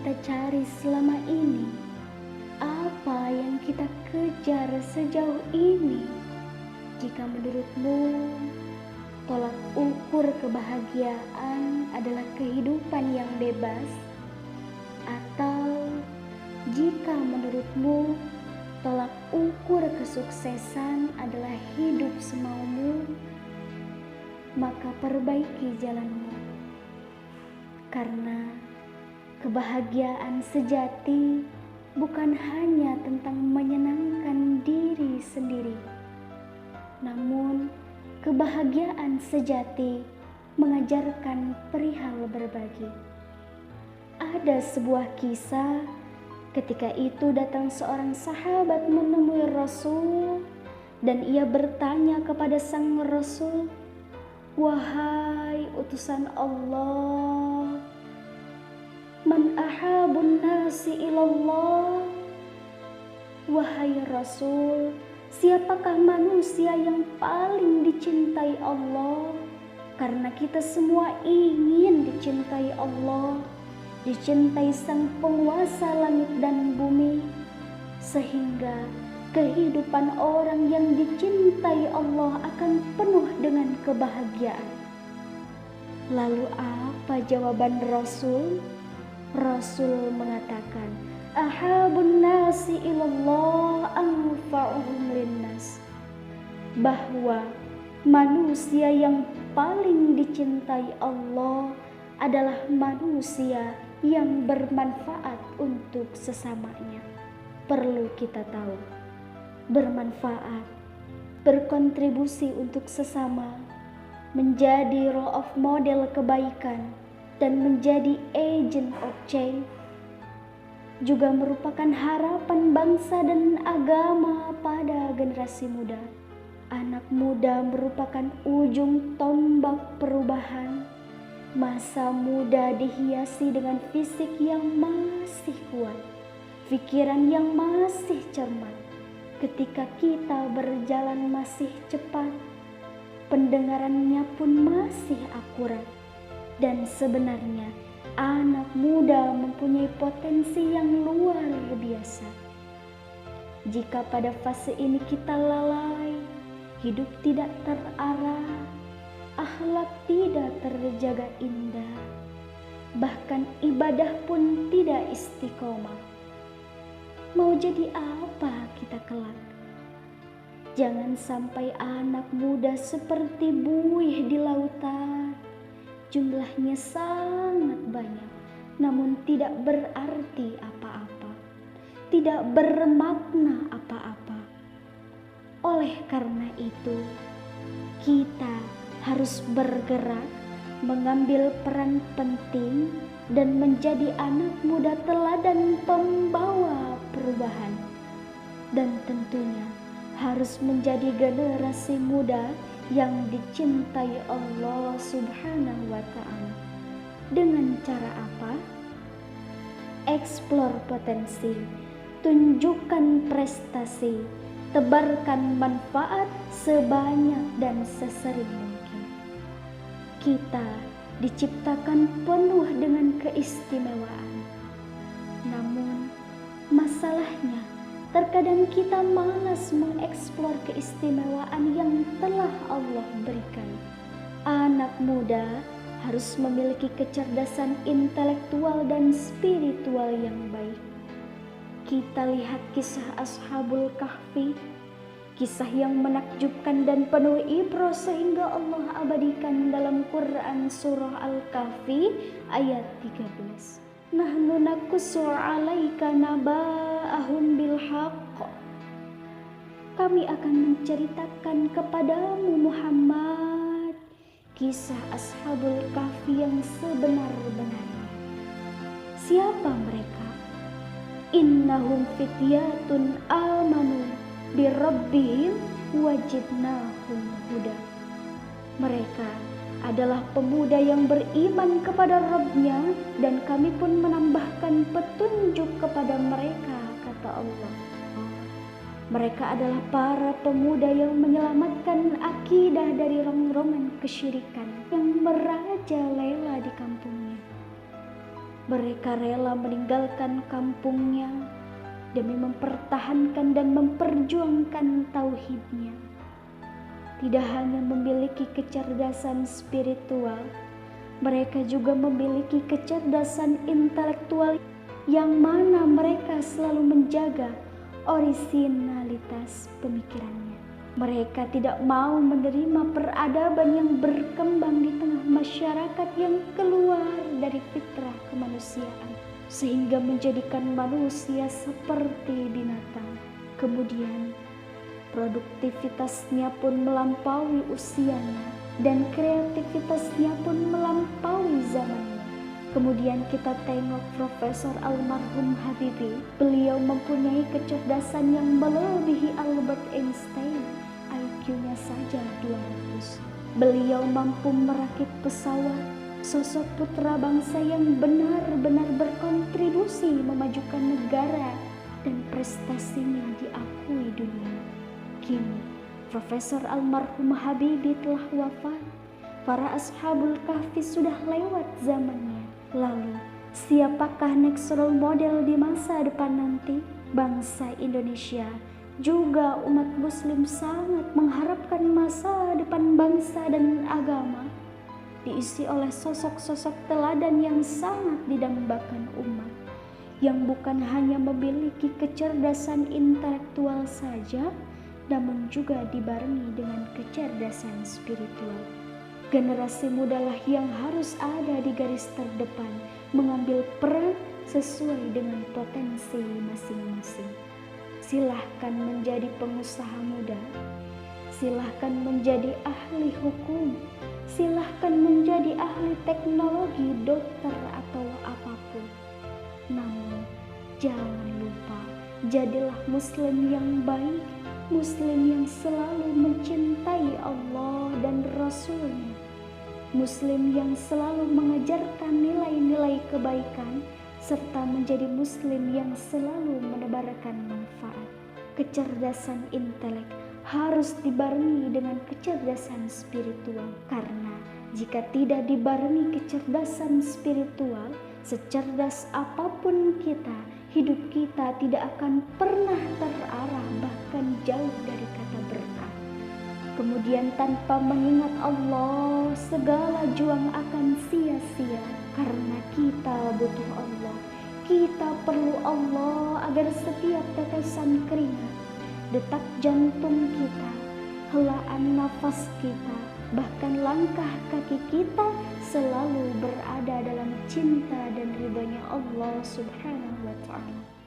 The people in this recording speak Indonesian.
kita cari selama ini? Apa yang kita kejar sejauh ini? Jika menurutmu tolak ukur kebahagiaan adalah kehidupan yang bebas, atau jika menurutmu tolak ukur kesuksesan adalah hidup semaumu, maka perbaiki jalanmu. Karena kebahagiaan sejati bukan hanya tentang menyenangkan diri sendiri, namun kebahagiaan sejati mengajarkan perihal berbagi. Ada sebuah kisah, ketika itu datang seorang sahabat menemui Rasul dan ia bertanya kepada sang Rasul, "Wahai utusan Allah, man ahabun nasi ilallah?" Wahai Rasul, siapakah manusia yang paling dicintai Allah? Karena kita semua ingin dicintai Allah, dicintai Sang Penguasa langit dan bumi, sehingga kehidupan orang yang dicintai Allah akan penuh dengan kebahagiaan. Lalu apa jawaban Rasul? Rasul mengatakan, ahabun nasi ilallah anfa'uhum linnas. Bahwa manusia yang paling dicintai Allah adalah manusia yang bermanfaat untuk sesamanya. Perlu kita tahu, bermanfaat, berkontribusi untuk sesama, menjadi role of model kebaikan, dan menjadi agent of change juga merupakan harapan bangsa dan agama pada generasi muda. Anak muda merupakan ujung tombak perubahan. Masa muda dihiasi dengan fisik yang masih kuat, pikiran yang masih cermat. Ketika kita berjalan masih cepat, pendengarannya pun masih akurat. Dan sebenarnya anak muda mempunyai potensi yang luar biasa. Jika pada fase ini kita lalai, hidup tidak terarah, akhlak tidak terjaga indah, bahkan ibadah pun tidak istiqomah, mau jadi apa kita kelak? Jangan sampai anak muda seperti buih di lautan. Jumlahnya sangat banyak, namun tidak berarti apa-apa, tidak bermakna apa-apa. Oleh karena itu, kita harus bergerak, mengambil peran penting, dan menjadi anak muda teladan pembawa perubahan. Dan tentunya harus menjadi generasi muda yang dicintai Allah Subhanahu wa Ta'ala. Dengan cara apa? Eksplor potensi, tunjukkan prestasi, tebarkan manfaat sebanyak dan sesering mungkin. Kita diciptakan penuh dengan keistimewaan. Namun masalahnya, terkadang kita malas mengeksplor keistimewaan yang telah Allah berikan. Anak muda harus memiliki kecerdasan intelektual dan spiritual yang baik. Kita lihat kisah Ashabul Kahfi, kisah yang menakjubkan dan penuh ibrah sehingga Allah abadikan dalam Quran surah Al-Kahfi ayat 13. Nahnu naqussu 'alaika naba'ahum bil haqq. Kami akan menceritakan kepadamu Muhammad kisah Ashabul Kahfi yang sebenar-benarnya. Siapa mereka? Innahum fityatun amanu bi rabbihim wajidnahum huda. Mereka adalah pemuda yang beriman kepada Rabb-Nya, dan kami pun menambahkan petunjuk kepada mereka, kata Allah. Mereka adalah para pemuda yang menyelamatkan akidah dari rongrongan kesyirikan yang merajalela di kampungnya. Mereka rela meninggalkan kampungnya demi mempertahankan dan memperjuangkan tauhidnya. Tidak hanya memiliki kecerdasan spiritual, mereka juga memiliki kecerdasan intelektual yang mana mereka selalu menjaga orisinalitas pemikirannya. Mereka tidak mau menerima peradaban yang berkembang di tengah masyarakat yang keluar dari fitrah kemanusiaan, sehingga menjadikan manusia seperti binatang. Kemudian produktivitasnya pun melampaui usianya dan kreativitasnya pun melampaui zamannya. Kemudian kita tengok Profesor almarhum Habibie. Beliau mempunyai kecerdasan yang melebihi Albert Einstein. IQ-nya saja 200. Beliau mampu merakit pesawat. Sosok putra bangsa yang benar-benar berkontribusi memajukan negara dan prestasinya diakui dunia. Kini Profesor almarhum Habibie telah wafat. Para ashabul kahfi sudah lewat zamannya. Lalu, siapakah next role model di masa depan nanti? Bangsa Indonesia, juga umat muslim sangat mengharapkan masa depan bangsa dan agama diisi oleh sosok-sosok teladan yang sangat didambakan umat, yang bukan hanya memiliki kecerdasan intelektual saja, namun juga dibarengi dengan kecerdasan spiritual. Generasi mudalah yang harus ada di garis terdepan, mengambil peran sesuai dengan potensi masing-masing. Silahkan menjadi pengusaha muda, silahkan menjadi ahli hukum, silahkan menjadi ahli teknologi, dokter atau apapun. Namun jangan lupa, jadilah muslim yang baik, muslim yang selalu mencintai Allah dan Rasul-Nya, muslim yang selalu mengajarkan nilai-nilai kebaikan, serta menjadi muslim yang selalu menebarkan manfaat. Kecerdasan intelek harus dibarengi dengan kecerdasan spiritual, karena jika tidak dibarengi kecerdasan spiritual, secerdas apapun kita, hidup kita tidak akan pernah terarah, bahkan jauh dari kata berkah. Kemudian tanpa mengingat Allah, segala juang akan sia-sia, karena kita butuh Allah. Kita perlu Allah agar setiap tetesan keringat, detak jantung kita, helaan nafas kita, bahkan langkah kaki kita selalu berada dalam cinta dan ridhonya Allah Subhanahu wa Ta'ala.